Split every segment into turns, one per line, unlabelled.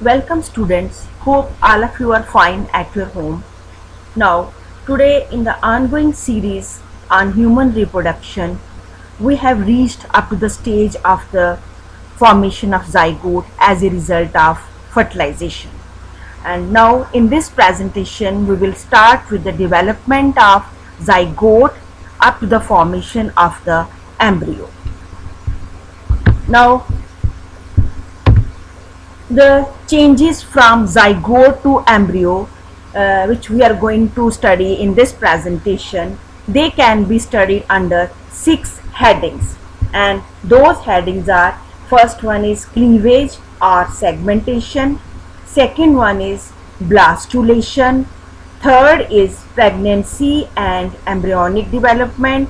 Welcome students, hope all of you are fine at your home. Now, today in the ongoing series on human reproduction, we have reached up to the stage of the formation of zygote as a result of fertilization. And now in this presentation, we will start with the development of zygote up to the formation of the embryo. Now, the changes from zygote to embryo which we are going to study in this presentation, they can be studied under 6 headings, and those headings are: first one is cleavage or segmentation, second one is blastulation, third is pregnancy and embryonic development,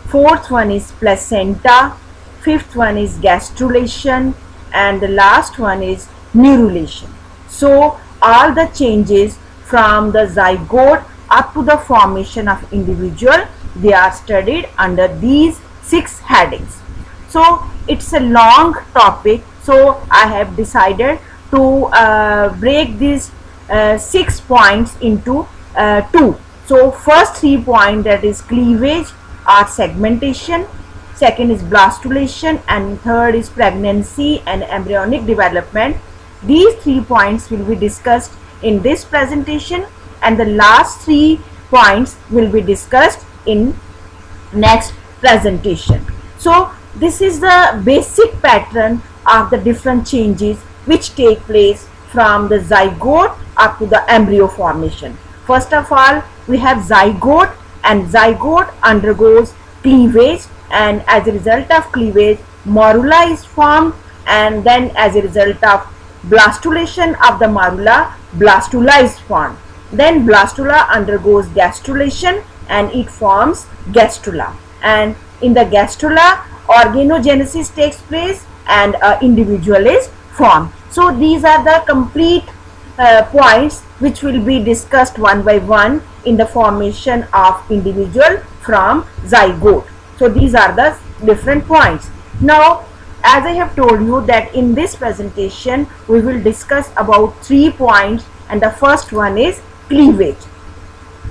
fourth one is placenta, fifth one is gastrulation, and the last one is neurulation. So all the changes from the zygote up to the formation of individual, they are studied under these 6 headings. So it's a long topic, so I have decided to break these 6 points into 2. So first 3 points, that is cleavage or segmentation, second is blastulation, and third is pregnancy and embryonic development. These 3 points will be discussed in this presentation, and the last 3 points will be discussed in next presentation. So this is the basic pattern of the different changes which take place from the zygote up to the embryo formation. First of all, we have zygote, and zygote undergoes cleavage, and as a result of cleavage, morula is formed, and then as a result of blastulation of the morula, blastula is formed. Then blastula undergoes gastrulation and it forms gastrula, and in the gastrula organogenesis takes place and an individual is formed. So these are the complete points which will be discussed one by one in the formation of individual from zygote. So these are the different points. Now, as I have told you that in this presentation we will discuss about 3 points, and the first one is cleavage.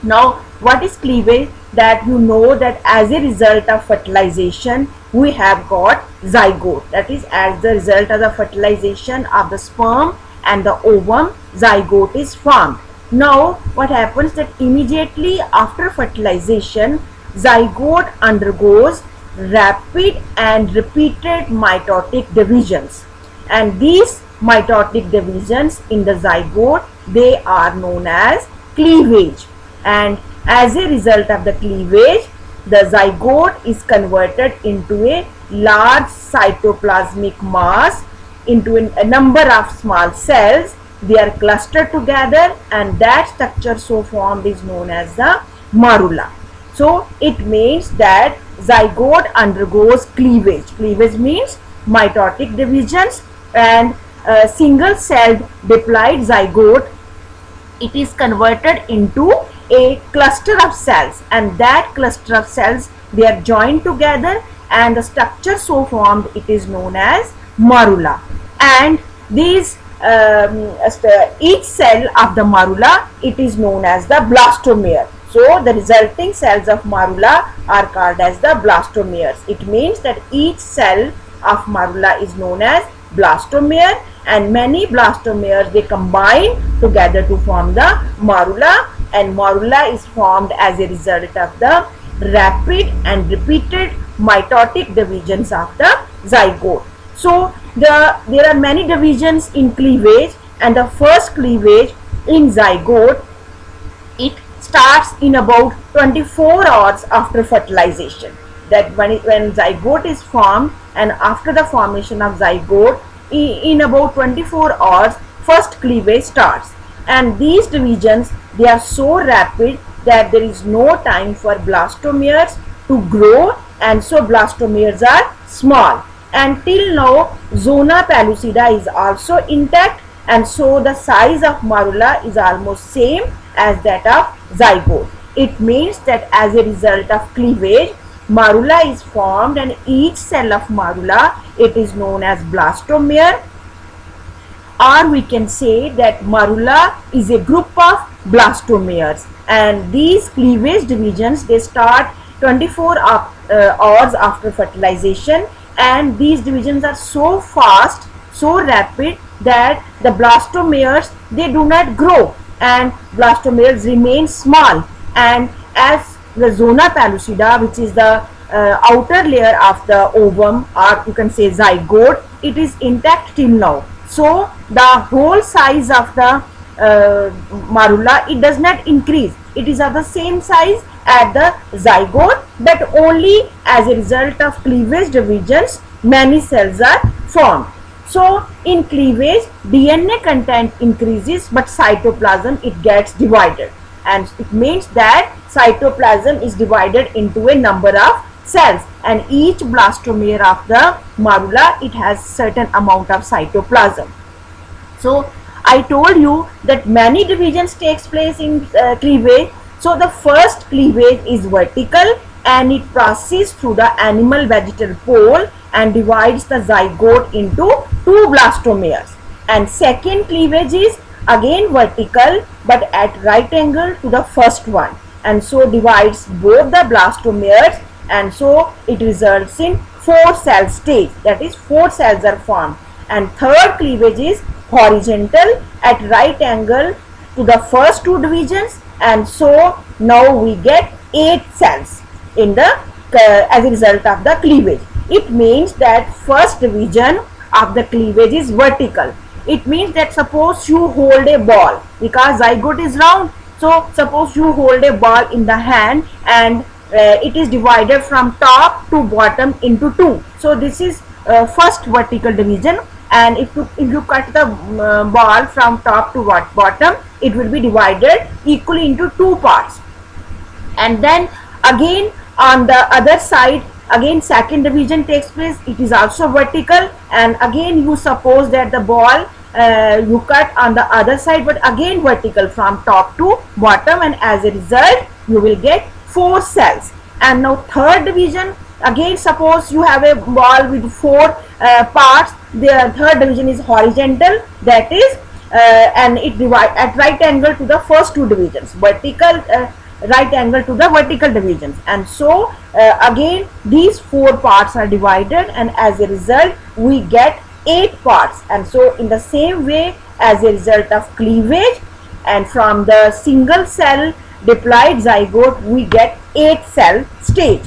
Now, what is cleavage? That you know that as a result of fertilization we have got zygote, that is as the result of the fertilization of the sperm and the ovum, zygote is formed. Now what happens that immediately after fertilization, zygote undergoes rapid and repeated mitotic divisions, and these mitotic divisions in the zygote, they are known as cleavage, and as a result of the cleavage, the zygote is converted into a large cytoplasmic mass, into a number of small cells. They are clustered together, and that structure so formed is known as the morula. So it means that zygote undergoes cleavage. Cleavage means mitotic divisions, and single celled diploid zygote, it is converted into a cluster of cells, and that cluster of cells, they are joined together, and the structure so formed, it is known as morula. And these each cell of the morula, it is known as the blastomere. So the resulting cells of morula are called as the blastomeres. It means that each cell of morula is known as blastomere, and many blastomeres, they combine together to form the morula, and morula is formed as a result of the rapid and repeated mitotic divisions of the zygote. So there are many divisions in cleavage, and the first cleavage in zygote, it starts in about 24 hours after fertilization. That when zygote is formed, and after the formation of zygote, in about 24 hours, first cleavage starts, and these divisions, they are so rapid that there is no time for blastomeres to grow, and so blastomeres are small. And till now, zona pellucida is also intact, and so the size of morula is almost same as that of zygote. It means that as a result of cleavage, morula is formed, and each cell of morula, it is known as blastomere, or we can say that marula is a group of blastomeres, and these cleavage divisions, they start 24 hours after fertilization, and these divisions are so fast, so rapid, that the blastomeres, they do not grow, and blastomeres remain small, and as the zona pellucida, which is the outer layer of the ovum, or you can say zygote, it is intact till now. So the whole size of the marula, it does not increase, it is of the same size at the zygote, but only as a result of cleavage divisions many cells are formed. So in cleavage, DNA content increases, but cytoplasm, it gets divided, and it means that cytoplasm is divided into a number of cells, and each blastomere of the marula, it has certain amount of cytoplasm. So I told you that many divisions takes place in cleavage. So the first cleavage is vertical, and it passes through the animal vegetal pole and divides the zygote into two blastomeres. And second cleavage is again vertical, but at right angle to the first one, and so divides both the blastomeres, and so it results in 4 cell stage, that is 4 cells are formed. And third cleavage is horizontal at right angle to the first 2 divisions, and so now we get 8 cells in the as a result of the cleavage. It means that first division of the cleavage is vertical. It means that suppose you hold a ball, because zygote is round, so suppose you hold a ball in the hand, and it is divided from top to bottom into 2. So this is first vertical division, and if you cut the ball from top to bottom, it will be divided equally into 2 parts. And then again on the other side, again second division takes place, it is also vertical, and again you suppose that the ball you cut on the other side, but again vertical from top to bottom, and as a result you will get 4 cells. And now third division, again suppose you have a ball with 4 parts, the third division is horizontal, that is and it divides at right angle to the first 2 divisions, vertical right angle to the vertical divisions, and so again these 4 parts are divided, and as a result we get 8 parts. And so in the same way, as a result of cleavage and from the single cell diploid zygote, we get 8 cell stage.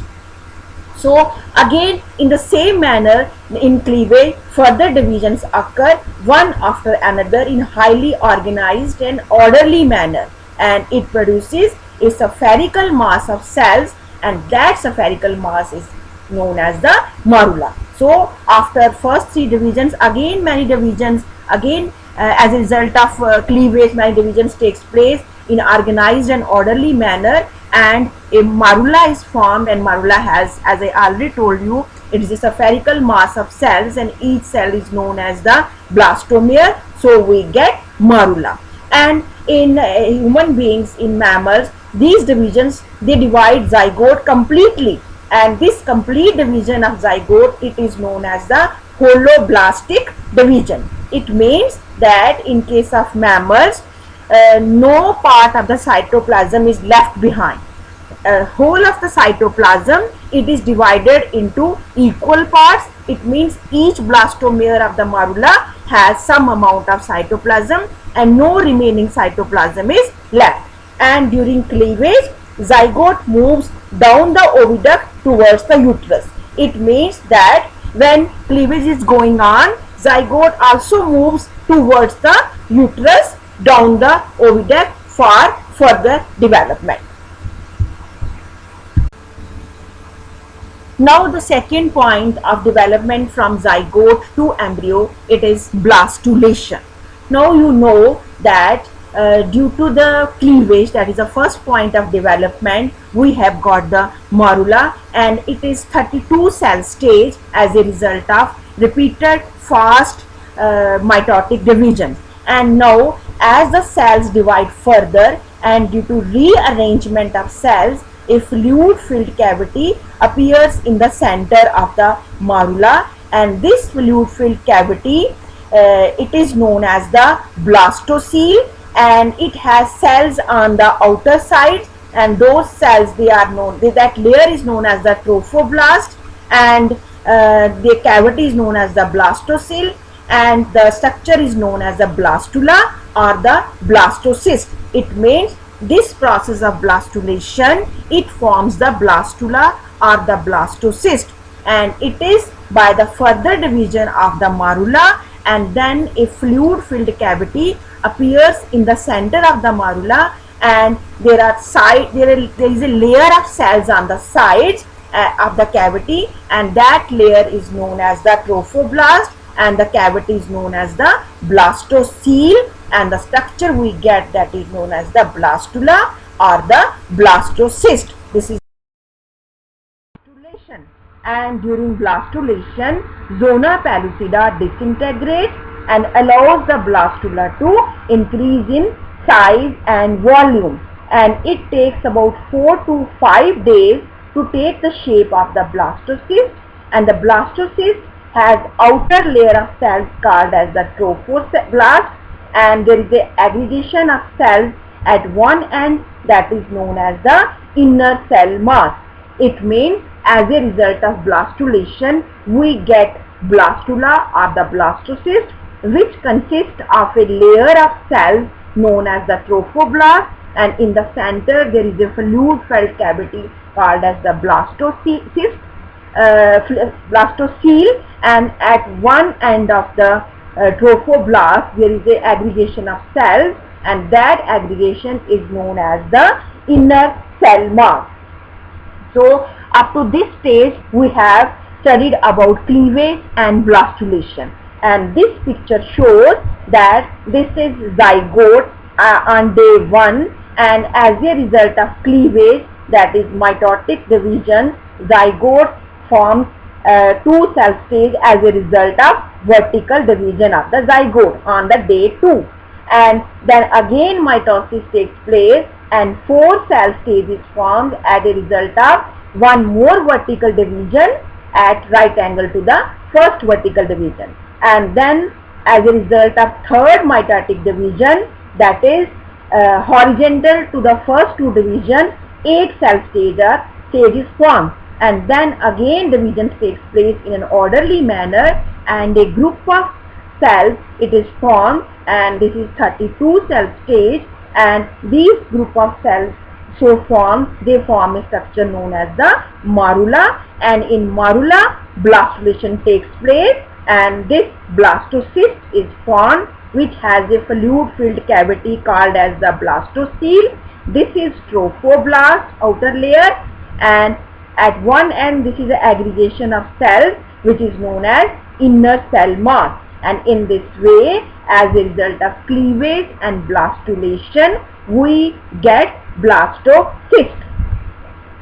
So again in the same manner in cleavage, further divisions occur one after another in highly organized and orderly manner, and it produces a spherical mass of cells, and that spherical mass is known as the marula. So after first 3 divisions, again many divisions, again as a result of cleavage, many divisions takes place in organized and orderly manner, and a marula is formed, and marula has, as I already told you, it is a spherical mass of cells, and each cell is known as the blastomere, so we get marula. And in human beings, in mammals, these divisions, they divide zygote completely, and this complete division of zygote, it is known as the holoblastic division. It means that in case of mammals, no part of the cytoplasm is left behind. Whole of the cytoplasm, it is divided into equal parts. It means each blastomere of the marula has some amount of cytoplasm, and no remaining cytoplasm is left. And during cleavage, zygote moves down the oviduct towards the uterus. It means that when cleavage is going on, zygote also moves towards the uterus down the oviduct for further development. Now the second point of development from zygote to embryo, it is blastulation. Now you know that due to the cleavage, that is the first point of development, we have got the marula, and it is 32 cell stage as a result of repeated fast mitotic division. And now as the cells divide further, and due to rearrangement of cells, a fluid filled cavity appears in the center of the marula, and this fluid filled cavity, it is known as the blastocele, and it has cells on the outer side, and those cells, they are known, that layer is known as the trophoblast, and the cavity is known as the blastocele, and the structure is known as the blastula or the blastocyst. It means this process of blastulation, it forms the blastula or the blastocyst, and it is by the further division of the marula, and then a fluid filled cavity appears in the center of the marula, and there is a layer of cells on the sides of the cavity, and that layer is known as the trophoblast, and the cavity is known as the blastocele, and the structure we get, that is known as the blastula or the blastocyst. This is blastulation, and during blastulation, zona pellucida disintegrates and allows the blastula to increase in size and volume, and it takes about 4 to 5 days to take the shape of the blastocyst, and the blastocyst has outer layer of cells called as the trophoblast, and there is a aggregation of cells at one end that is known as the inner cell mass. It means as a result of blastulation, we get blastula or the blastocyst, which consists of a layer of cells known as the trophoblast, and in the center there is a fluid filled cavity called as the blastocele, and at one end of the trophoblast there is a aggregation of cells, and that aggregation is known as the inner cell mass. So up to this stage we have studied about cleavage and blastulation, and this picture shows that this is zygote on day 1, and as a result of cleavage, that is mitotic division, zygote forms 2 cell stage as a result of vertical division of the zygote on the day 2, and then again mitosis takes place and 4 cell stage is formed as a result of one more vertical division at right angle to the first vertical division, and then as a result of third mitotic division, that is horizontal to the first 2 divisions, 8 cell stages formed, and then again division takes place in an orderly manner, and a group of cells it is formed, and this is 32 cell stage, and these group of cells they form a structure known as the marula, and in marula blastulation takes place, and this blastocyst is formed, which has a fluid filled cavity called as the blastocele. This is trophoblast outer layer, and at one end this is an aggregation of cells which is known as inner cell mass, and in this way, as a result of cleavage and blastulation, we get blastocyst.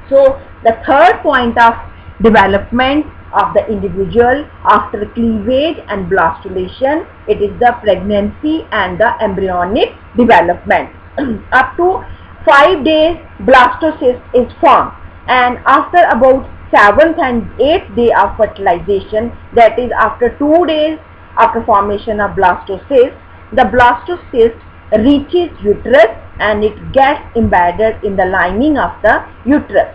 So the third point of development of the individual after cleavage and blastulation, it is the pregnancy and the embryonic development. Up to 5 days blastocyst is formed, and after about 7th and 8th day of fertilization, that is after 2 days after formation of blastocyst, the blastocyst reaches uterus and it gets embedded in the lining of the uterus,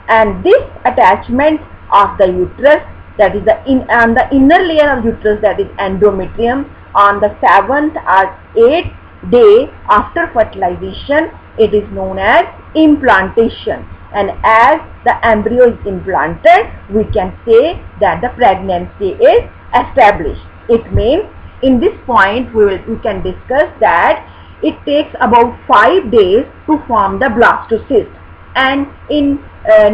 and this attachment of the uterus, that is on the inner layer of uterus, that is endometrium, on the 7th or 8th day after fertilization, it is known as implantation, and as the embryo is implanted, we can say that the pregnancy is established. It means in this point we can discuss that it takes about 5 days to form the blastocyst, and in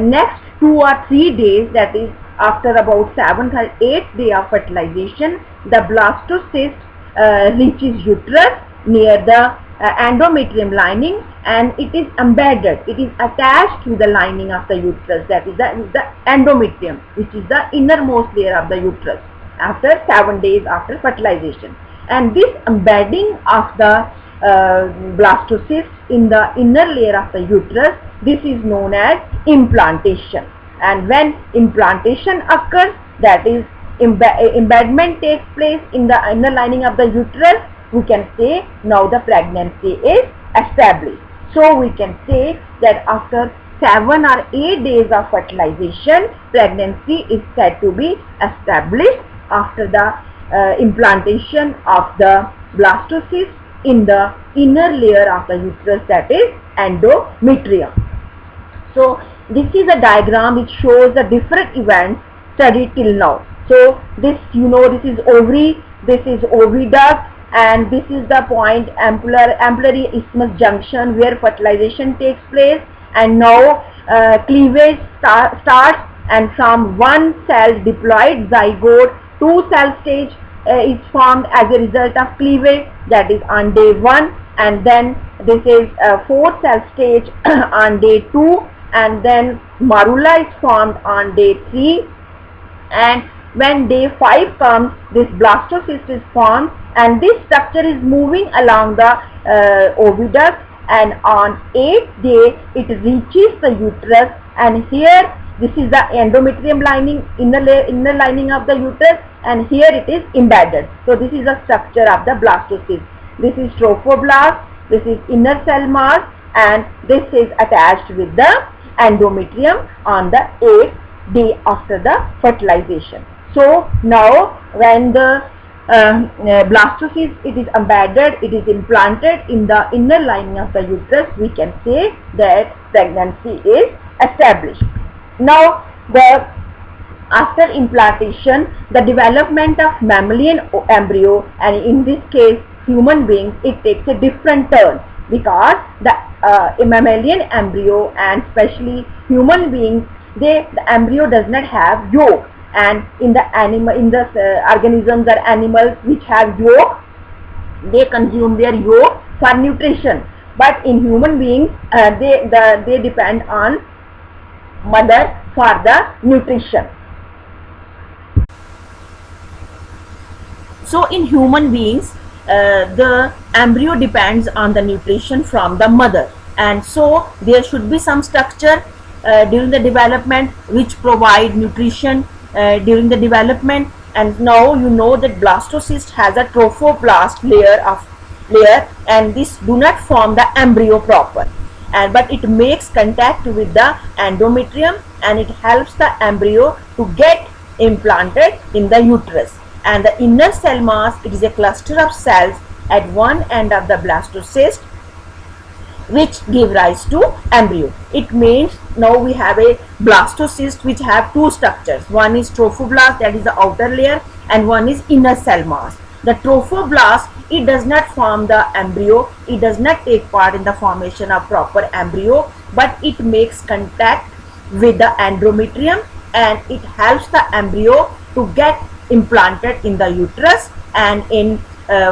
next 2 or 3 days, that is after about 7th or 8th day of fertilization, the blastocyst reaches uterus near the endometrium lining, and it is embedded, it is attached to the lining of the uterus, that is the endometrium, which is the innermost layer of the uterus after 7 days after fertilization. And this embedding of the blastocyst in the inner layer of the uterus, this is known as implantation. And when implantation occurs, that is embedment takes place in the inner lining of the uterus, we can say now the pregnancy is established. So we can say that after 7 or 8 days of fertilization, pregnancy is said to be established after the implantation of the blastocyst in the inner layer of the uterus, that is endometrium. So this is a diagram which shows the different events studied till now. So this, this is ovary, this is oviduct, and this is the point ampullary isthmus junction where fertilization takes place. And now cleavage starts, and from one cell diploid zygote, 2 cell stage is formed as a result of cleavage, that is on day 1, and then this is 4 cell stage on day 2, and then morula is formed on day 3, and when day 5 comes, this blastocyst is formed, and this structure is moving along the oviduct, and on 8th day it reaches the uterus, and here this is the endometrium lining, inner lining of the uterus, and here it is embedded. So this is the structure of the blastocyst. This is trophoblast, this is inner cell mass, and this is attached with the endometrium on the 8th day after the fertilization. So now when the blastocyst it is embedded, it is implanted in the inner lining of the uterus, we can say that pregnancy is established. Now after implantation, the development of mammalian embryo, and in this case human beings, it takes a different turn, because the mammalian embryo and especially human beings, the embryo does not have yolk, and in the organisms or animals which have yolk, they consume their yolk for nutrition, but in human beings they depend on mother for the nutrition. So in human beings, the embryo depends on the nutrition from the mother, and so there should be some structure during the development which provide nutrition during the development. And now you know that blastocyst has a trophoblast layer, and this do not form the embryo proper, but it makes contact with the endometrium, and it helps the embryo to get implanted in the uterus. And the inner cell mass, it is a cluster of cells at one end of the blastocyst which give rise to embryo. It means now we have a blastocyst which have 2 structures. One is trophoblast, that is the outer layer, and one is inner cell mass. The trophoblast, it does not form the embryo, it does not take part in the formation of proper embryo, but it makes contact with the endometrium, and it helps the embryo to get implanted in the uterus, and in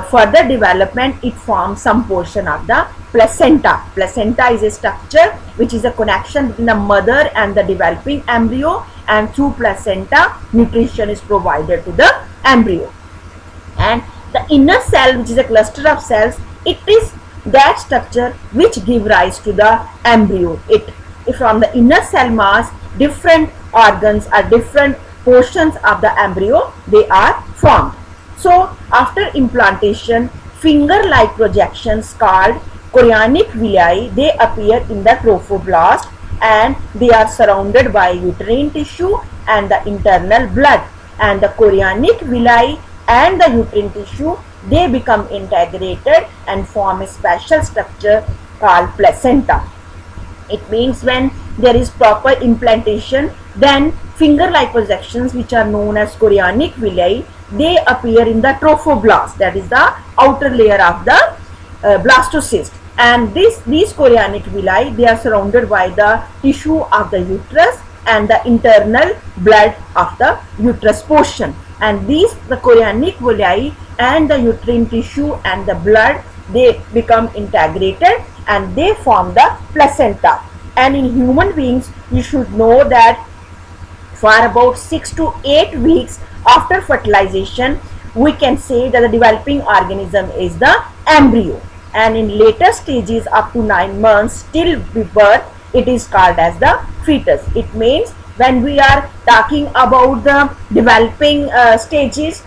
further development it forms some portion of the placenta. Placenta is a structure which is a connection between the mother and the developing embryo, and through placenta nutrition is provided to the embryo. And the inner cell, which is a cluster of cells, it is that structure which give rise to the embryo. From the inner cell mass, different organs or different portions of the embryo, they are formed. So after implantation, finger-like projections called chorionic villi, they appear in the trophoblast, and they are surrounded by uterine tissue and the internal blood, and the chorionic villi and the uterine tissue, they become integrated and form a special structure called placenta. It means when there is proper implantation, then finger-like projections which are known as chorionic villi, they appear in the trophoblast, that is the outer layer of the blastocyst. And these chorionic villi, they are surrounded by the tissue of the uterus and the internal blood of the uterus portion. And the chorionic villi and the uterine tissue and the blood, they become integrated and they form the placenta. And in human beings, you should know that for about 6 to 8 weeks after fertilization, we can say that the developing organism is the embryo. And in later stages up to 9 months till birth, it is called as the fetus. It means when we are talking about the developing stages,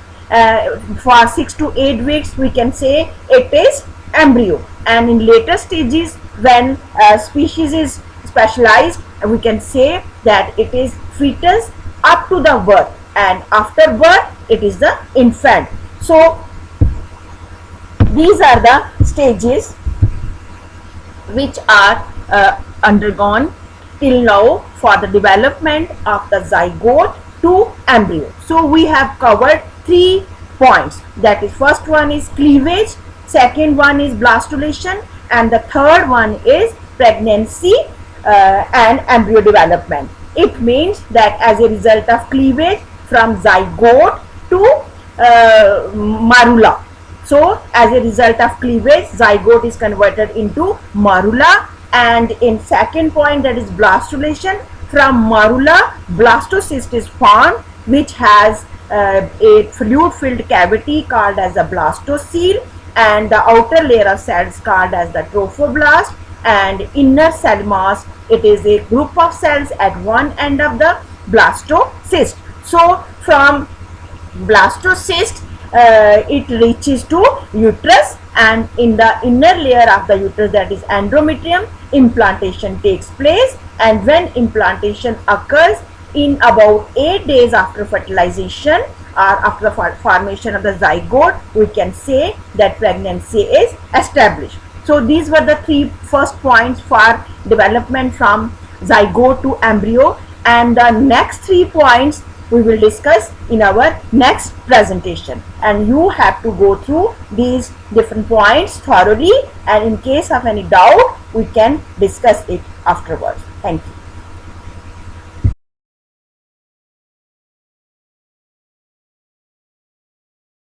for 6 to 8 weeks we can say it is embryo, and in later stages when species is specialized we can say that it is fetus up to the birth, and after birth it is the infant. So these are the stages which are undergone till now for the development of the zygote to embryo. So we have covered 3 points, that is first one is cleavage, second one is blastulation, and the third one is pregnancy and embryo development. It means that as a result of cleavage from zygote to marula. So as a result of cleavage, zygote is converted into marula, and in second point, that is blastulation, from marula blastocyst is formed, which has a fluid filled cavity called as the blastocele, and the outer layer of cells called as the trophoblast, and inner cell mass, it is a group of cells at one end of the blastocyst. So from blastocyst it reaches to uterus, and in the inner layer of the uterus, that is endometrium, implantation takes place, and when implantation occurs in about 8 days after fertilization or after the formation of the zygote, we can say that pregnancy is established. So these were the 3 first points for development from zygote to embryo, and the next 3 points we will discuss in our next presentation, and you have to go through these different points thoroughly, and in case of any doubt we can discuss it afterwards. Thank you.